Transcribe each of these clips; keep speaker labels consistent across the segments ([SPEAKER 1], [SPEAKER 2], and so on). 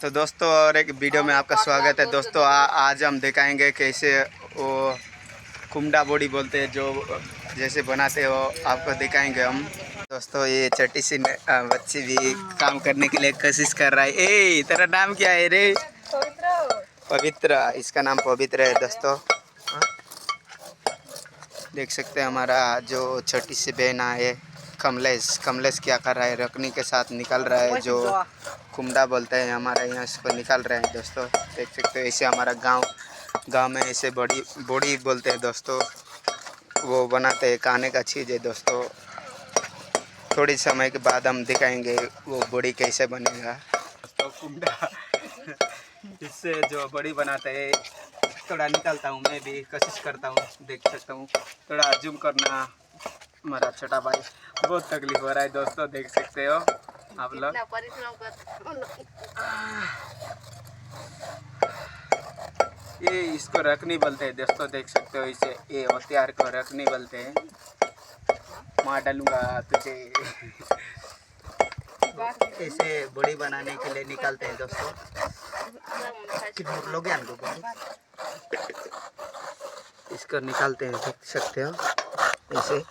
[SPEAKER 1] तो दोस्तों और एक वीडियो में आपका स्वागत है दोस्तों। आज हम दिखाएंगे कैसे वो कुमड़ा बॉडी बोलते हैं जो जैसे बनाते हो आपको दिखाएंगे हम। दोस्तों ये छोटी सी बच्ची भी काम करने के लिए कोशिश कर रहा है। ए तेरा नाम क्या है रे? पवित्र। इसका नाम पवित्र है दोस्तों। देख सकते हैं हमारा जो छोटी सी बहन है कमलेश क्या कर रहा है, रखनी के साथ निकल रहा है जो कुमड़ा बोलते हैं हमारे यहाँ, इसको निकाल रहे हैं दोस्तों। देख सकते हो ऐसे हमारा गांव में ऐसे बॉडी बोलते हैं दोस्तों, वो बनाते हैं, खाने का चीज़ है दोस्तों। थोड़ी समय के बाद हम दिखाएंगे वो बॉडी कैसे बनेगा दोस्तों। कुमड़ा इससे जो बॉडी बनाते हैं, थोड़ा निकालता हूँ, मैं भी कोशिश करता हूँ। देख सकता हूँ, थोड़ा जूम करना। हमारा छोटा भाई बहुत तकलीफ हो रहा है दोस्तों, देख सकते हो आप लोग। ये इसको रखनी बोलते हैं दोस्तों, देख सकते हो इसे, ये हथियार को रखनी बोलते हैं। मार डालूंगा तुझे। इसे बॉडी बनाने के लिए निकालते हैं दोस्तों। लोग इसको निकालते हैं, देख सकते हो ऐसे।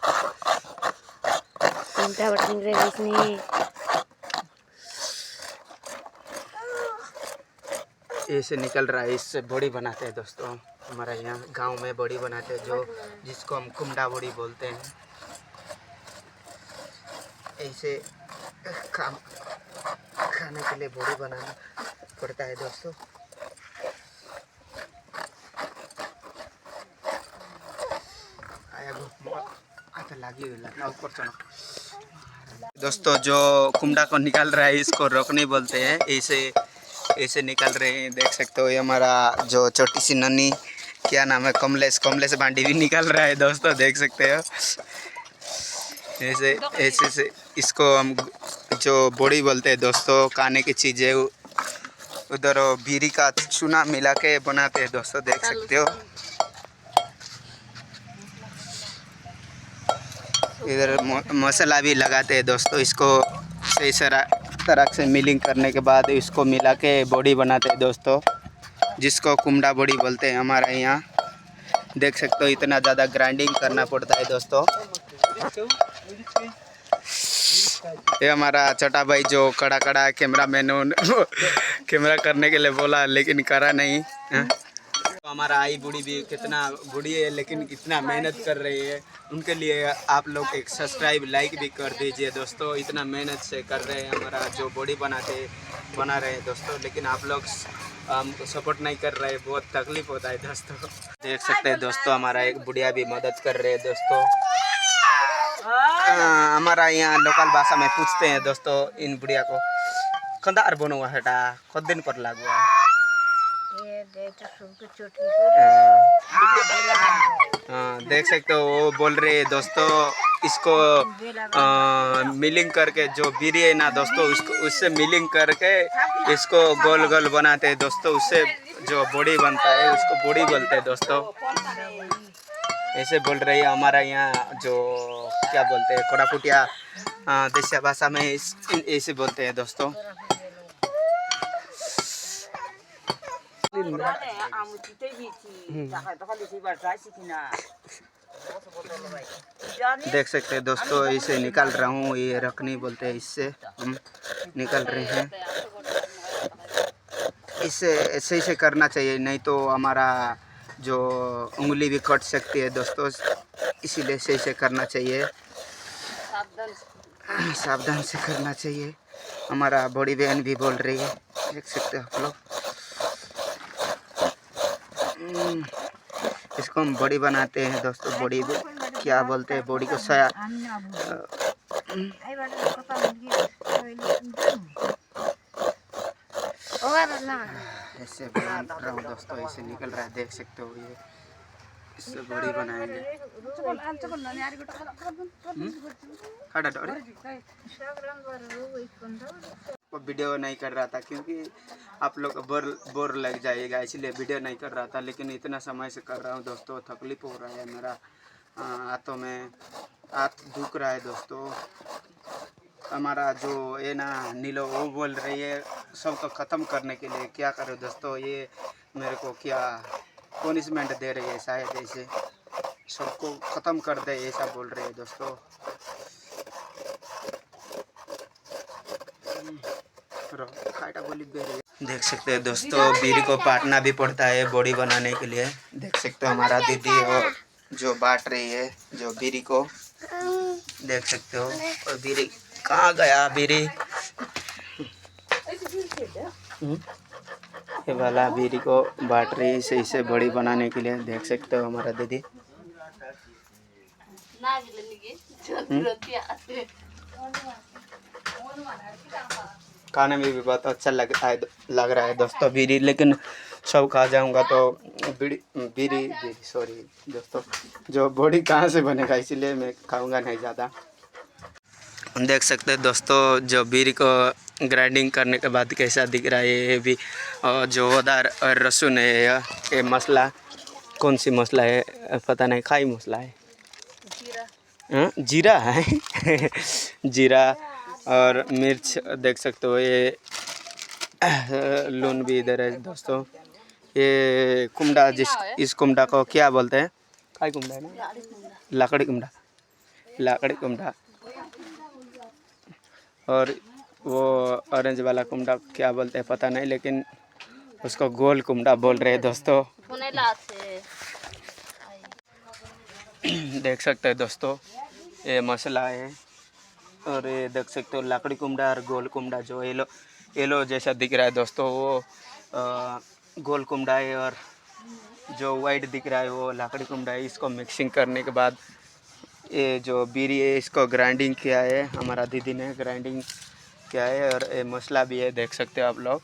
[SPEAKER 1] ऐसे निकल रहा है, इससे बॉडी बनाते हैं दोस्तों। हमारे यहाँ गांव में बॉडी बनाते हैं जो जिसको हम कुमड़ा बॉडी बोलते हैं। ऐसे खाने के लिए बॉडी बनाना पड़ता है दोस्तों। दोस्तों जो कुमड़ा को निकाल रहा है इसको रोकनी बोलते हैं। ऐसे निकाल रहे हैं, देख सकते हो। ये हमारा जो छोटी सी नन्ही, क्या नाम है, कमलेश बांडी भी निकाल रहा है दोस्तों, देख सकते हो। ऐसे से इसको हम जो बॉडी बोलते हैं दोस्तों, खाने की चीज़ें उधर बीरी का चूना मिला के बनाते हैं दोस्तों, देख सकते हो। इधर मसाला भी लगाते हैं दोस्तों। इसको सही तरह से मिलिंग करने के बाद इसको मिला के बॉडी बनाते हैं दोस्तों, जिसको कुमड़ा बॉडी बोलते हैं हमारे यहाँ। देख सकते हो इतना ज़्यादा ग्राइंडिंग करना पड़ता है दोस्तों। ये हमारा छोटा भाई जो कड़ा कैमरा मैन कैमरा करने के लिए बोला लेकिन करा नहीं। तो हमारा आई बूढ़ी भी कितना बूढ़ी है लेकिन कितना मेहनत कर रही है, उनके लिए आप लोग एक सब्सक्राइब लाइक भी कर दीजिए दोस्तों। इतना मेहनत से कर रहे हैं, हमारा जो बॉडी बना रहे हैं दोस्तों, लेकिन आप लोग हमको सपोर्ट नहीं कर रहे, बहुत तकलीफ होता है दोस्तों। देख सकते हैं दोस्तों, हमारा एक बुढ़िया भी मदद कर रहे हैं दोस्तों। हमारा यहाँ लोकल भाषा में पूछते हैं दोस्तों इन बुढ़िया को, खंदार बनो हुआ है खुद दिन पर लागू है। देख सकते हो वो बोल रहे हैं दोस्तों, इसको मिलिंग करके जो बीरी है ना दोस्तों, उससे मिलिंग करके इसको गोल गोल बनाते हैं दोस्तों, उससे जो बॉडी बनता है उसको बॉडी बोलते हैं दोस्तों। ऐसे बोल रही है हमारा यहाँ जो क्या बोलते हैं, कोरापुटिया देसिया भाषा में ऐसे बोलते हैं दोस्तों। देख सकते हैं दोस्तों, इसे निकाल रहा हूँ, ये रखनी बोलते हैं, इससे हम निकल रहे हैं। इससे ऐसे करना चाहिए, नहीं तो हमारा जो उंगली भी कट सकती है दोस्तों, इसीलिए ऐसे करना चाहिए, सावधान से करना चाहिए। हमारा बड़ी बहन भी बोल रही है, देख सकते हो आप लोग। इसको हम बॉडी बनाते हैं दोस्तों। बॉडी क्या बोलते हैं, बॉडी को साया ऐसे बना रहा हूँ दोस्तों, ऐसे निकल रहा है, देख सकते हो। ये इससे बॉडी बनाएंगे। वीडियो नहीं कर रहा था क्योंकि आप लोग बोर लग जाएगा, इसलिए वीडियो नहीं कर रहा था, लेकिन इतना समय से कर रहा हूँ दोस्तों। तकलीफ हो रहा है, मेरा हाथों में हाथ दुख रहा है दोस्तों। हमारा जो ये ना नीलो वो बोल रही है सबको ख़त्म करने के लिए। क्या करो दोस्तों, ये मेरे को क्या पनिशमेंट दे रही है शायद, ऐसे सबको ख़त्म कर दे ऐसा बोल रही है दोस्तों। देख सकते हैं दोस्तों, बीड़ी को बांटना भी पड़ता है बॉडी बनाने के लिए। देख सकते हो हमारा दीदी और जो बांट रही है जो बीड़ी को, देख सकते हो। और बीड़ी कहाँ गया बीड़ी, ये वाला बीड़ी को बांट रही है सही से बॉडी बनाने के लिए। देख सकते हो हमारा दीदी। खाने में भी बहुत अच्छा लग रहा है दोस्तों बीड़ी, लेकिन सब खा जाऊंगा तो बीड़ी सॉरी दोस्तों, जो बॉडी कहाँ से बनेगा, इसीलिए मैं खाऊंगा नहीं ज़्यादा। देख सकते हैं दोस्तों, जो बीड़ी को ग्राइंडिंग करने के बाद कैसा दिख रहा है ये भी। और जो उधर लहसुन है, ये मसाला कौन सी मसाला है पता नहीं, खाई मसाला है, जीरा है जीरा और मिर्च देख सकते हो। ये लून भी इधर है दोस्तों। ये कुमड़ा, इस कुमड़ा को क्या बोलते हैं, खाई कुमड़ा है ना, लाकड़ी कुमड़ा। और वो ऑरेंज वाला कुमड़ा क्या बोलते हैं पता नहीं, लेकिन उसको गोल कुमड़ा बोल रहे हैं दोस्तों। देख सकते हैं दोस्तों, ये मसाला है। और ये देख सकते हो लकड़ी कुमड़ा और गोल कुमड़ा, जो येलो जैसा दिख रहा है दोस्तों, वो गोल कुमड़ा है। और जो वाइट दिख रहा है वो लकड़ी कुमड़ा है। इसको मिक्सिंग करने के बाद ये जो बीड़ी है इसको ग्राइंडिंग किया है, हमारा दीदी ने ग्राइंडिंग किया है। और ये मसाला भी है, देख सकते हो आप लोग।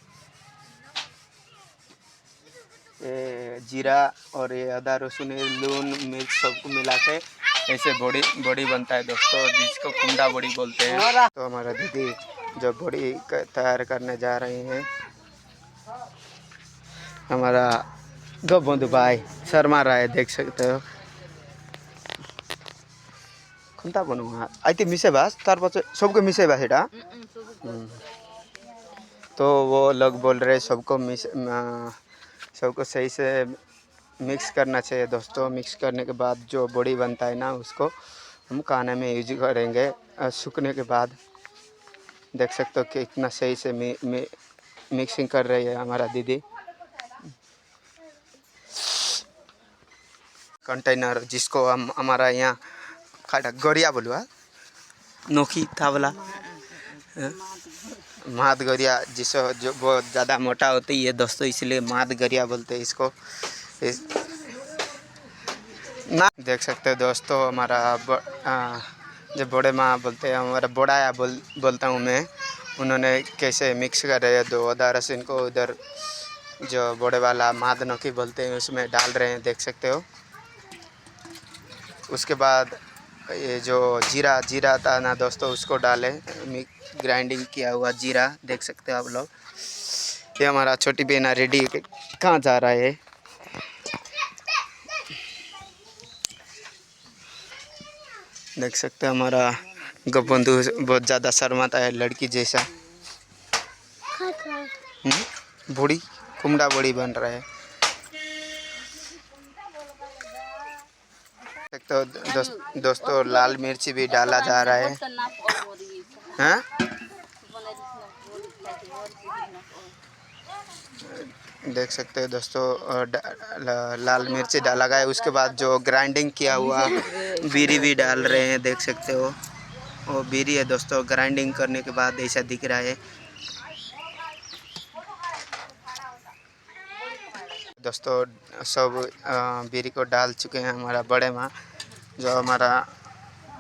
[SPEAKER 1] ये जीरा और ये अदा रसून, लून मिर्च सबको मिला के ऐसे बॉडी बनता है दोस्तों, जिसको कुंडा बॉडी बोलते हैं। तो हमारा दीदी जो बॉडी तैयार करने जा रही हैं, हमारा गोबंधु भाई शर्मा रहा है, देख सकते हो। खुंता बनूँगा आइते मिसे बास तार पास सबको मिसे बास एटा। तो वो लोग बोल रहे सबको सही से मिक्स करना चाहिए दोस्तों। मिक्स करने के बाद जो बॉडी बनता है ना, उसको हम खाने में यूज करेंगे। सूखने के बाद देख सकते हो कि इतना सही से मिक्सिंग कर रही है हमारा दीदी। कंटेनर जिसको हम हमारा यहाँ खाटा गरिया बोलूँ, नोखी था वाला माद गरिया, जिसको जो बहुत ज़्यादा मोटा होती है दोस्तों, इसलिए माद गरिया बोलते हैं इसको। ना देख सकते हो दोस्तों, हमारा जो बड़े माँ बोलते हैं, हमारा बड़ाया बोलता हूँ मैं, उन्होंने कैसे मिक्स कर रहे हैं दो अदा रसून को उधर जो बड़े वाला माद नोकी बोलते हैं उसमें डाल रहे हैं, देख सकते हो। उसके बाद ये जो जीरा था ना दोस्तों, उसको डाले ग्राइंडिंग किया हुआ जीरा, देख सकते हो आप लोग। ये हमारा छोटी बहना रेडी कहाँ जा रहा है, देख सकते हो। हमारा गोबंधु बहुत ज़्यादा शर्माता है, लड़की जैसा। बूढ़ी कुमड़ा बड़ी बन रहा है, तो दोस्तों लाल मिर्ची भी डाला जा रहा है। हाँ? देख सकते हो दोस्तों, लाल मिर्ची डाला गया है। उसके बाद जो ग्राइंडिंग किया हुआ बीड़ी भी डाल रहे हैं, देख सकते हो। वो बीड़ी है दोस्तों, ग्राइंडिंग करने के बाद ऐसा दिख रहा है दोस्तों। सब बीड़ी को डाल चुके हैं हमारा बड़े माँ, जो हमारा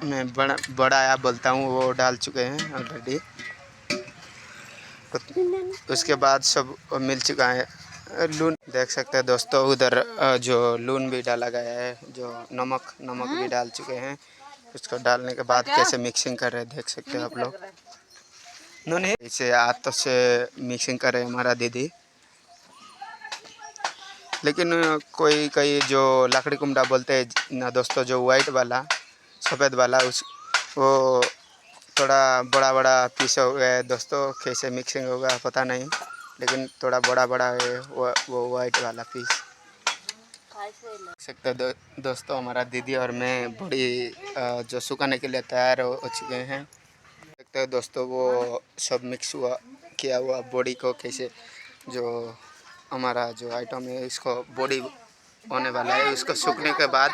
[SPEAKER 1] मैं बड़ा बोलता हूँ, वो डाल चुके हैं ऑलरेडी। उसके बाद सब मिल चुका है। लून देख सकते हैं दोस्तों, उधर जो लून भी डाला गया है, जो नमक भी डाल चुके हैं। उसको डालने के बाद कैसे मिक्सिंग कर रहे हैं, देख सकते हो आप लोग। उन्होंने इसे हाथ से मिक्सिंग कर रहे हैं हमारा दीदी। लेकिन कई जो लकड़ी कुमड़ा बोलते हैं ना दोस्तों, जो वाइट वाला सफ़ेद वाला वो थोड़ा बड़ा बड़ा पीस हो गया है दोस्तों, कैसे मिक्सिंग होगा पता नहीं, लेकिन थोड़ा बड़ा बड़ा है वो वाइट वाला पीस। सकते हो दोस्तों, हमारा दीदी और मैं बड़ी जो सुखाने के लिए तैयार हो चुके हैं। सकते हो दोस्तों, वो सब मिक्स हुआ किया हुआ बॉडी को कैसे जो हमारा जो आइटम है इसको बॉडी होने वाला है, उसको सूखने के बाद,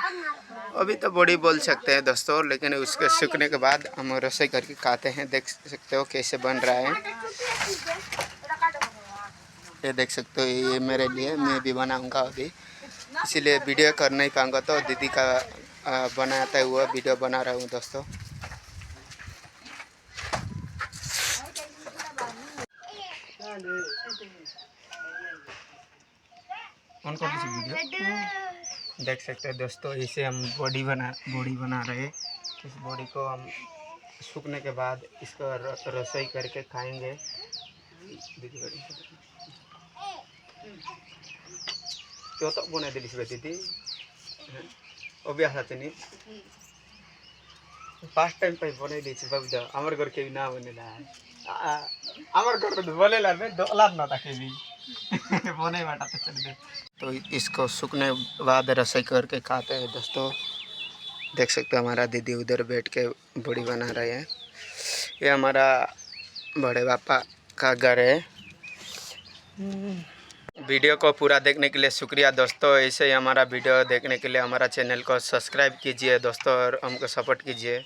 [SPEAKER 1] अभी तो बॉडी बोल सकते हैं दोस्तों, लेकिन उसके सूखने के बाद हम रसोई करके खाते हैं। देख सकते हो कैसे बन रहा है, ये देख सकते हो, ये मेरे लिए, मैं भी बनाऊंगा अभी, इसीलिए वीडियो कर नहीं पाऊंगा, तो दीदी का बनाता हुआ वीडियो बना रहा हूँ दोस्तों। वीडियो देख सकते हैं दोस्तों, इसे हम बॉडी बना रहे हैं। इस बॉडी को हम सूखने के बाद इसको रसोई करके खाएंगे। क्यों तो बने दिली दीदी अभ्यास नहीं फास्ट टाइम पे बने दी बाबू आमर घर के ना बनेला आमर घर तो बोलेला में दोला ना था के भी बने बाटा तो चल दे। तो इसको सूखने बाद रसोई करके खाते हैं दोस्तों। देख सकते हो हमारा दीदी उधर बैठ के बॉडी बना रहे हैं। ये हमारा बड़े पापा का घर है। वीडियो को पूरा देखने के लिए शुक्रिया दोस्तों। ऐसे ही हमारा वीडियो देखने के लिए हमारा चैनल को सब्सक्राइब कीजिए दोस्तों और हमको सपोर्ट कीजिए।